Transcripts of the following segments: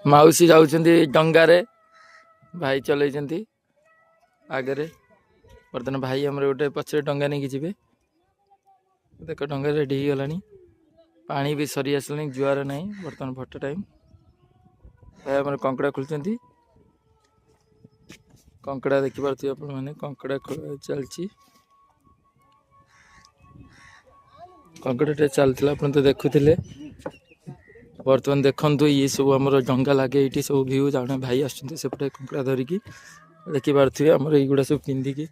माउसी जाऊँगी डंगारे भाई चलती आगे बर्तमान भाई आमर गोटे पचर डंगा नहीं जी देख डंगा रेडी हो गलानी पानी भी सरी आसला जुआर ना बर्तमान भट्ट टाइम भाई आम कंकड़ा खोलते कंकड़ा देखिपे आपने कंकड़ा चलती कंकड़ा चलता आप तो देखुले बर्तमान देखु ये सब आम डंगा लगे ये सब भ्यू जड़े भाई आसपटे कंकड़ा धरिकी देखिपे आमर युवा सब पिंधिकी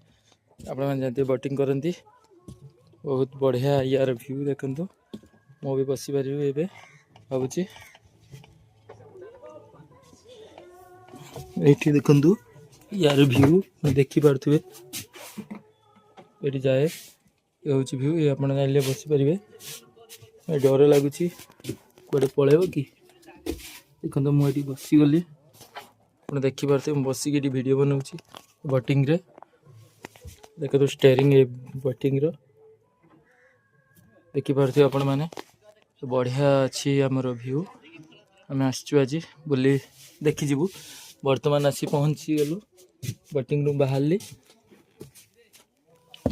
आपते बोटिंग करती बहुत बढ़िया यार भ्यू देखु मु भी बसी पारि ए भावुँ ये देखु यार भ्यू देखिपे ये जाए ये हूँ भ्यू ये आप बसी पारे डर लगुच कड़े पलैब कि देखो मुझे बसीगली आप देखिपे बसिक वीडियो बनाऊँगी बोटिंग रे देख तो स्टेयरिंग बोटिंग देखिपे आपण मैंने बढ़िया अच्छी आमर भ्यू आम आसचु आज बुली देखीजु बर्तमान आसी पहुँची गलु बोटिंग रू बाहर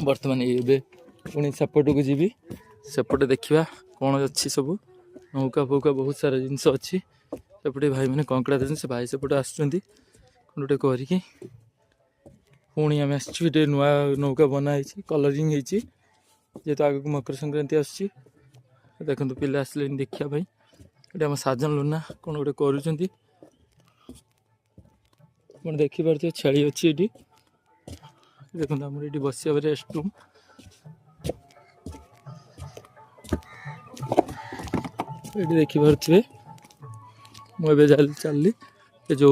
बर्तमान ये पुणी सेपट को जी सेपटे देखा कौन अच्छी सब नौका फौका बहुत सारा जिनस अच्छी सेपटे भाई मैंने कंकड़ा दे से भाई सेपटे आसुँच गोटे करके पुणी आम आसटे नुआ नौका बनाई कलरिंग जेहेतु आग को मकर संक्रांति आसुँच देखो पिला आसले देखापी ये आम साजन लुना कौन गोटे कर देखिपे छेली अच्छी ये देखो आम ये बस रेस्ट रूम ये देखिपे मुझे चलली जो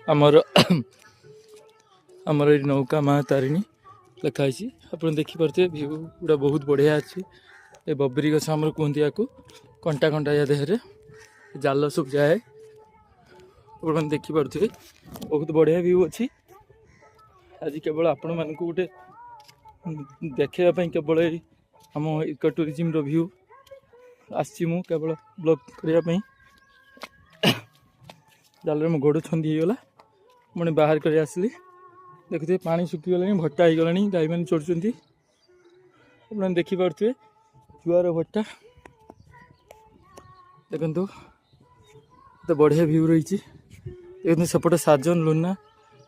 आमर आमर नौका माँ तारिणी लिखाई आप देखिपे भ्यू गुड़ा बहुत बढ़िया अच्छी ये बबरी गछ आमर कहते या कंटा कंटा या देहरे जाल सब जाए आप देखिपे बहुत बढ़िया भ्यू अच्छी आज केवल आपण मानक गोटे देखापी केवल आम इको टूरिज्म भ्यू आसी मु केवल ब्लॉग करने जाल में गोड़ छंदी होगला पुणी बाहर कर आसली देखुए पानी सुखीगला भट्टा हो गला गाई मैंने चढ़ुंट आप देखिपे जुआर भट्टा देखु तो बढ़िया व्यू रही देखते सेपटे साजन लुना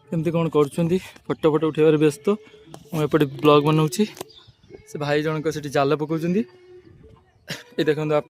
केमती कौन कर फोटो फोटो उठेबार व्यस्त मुझे ब्लॉग बनाऊँगी से भाई जनक से जाल पकाउं ये देखो आप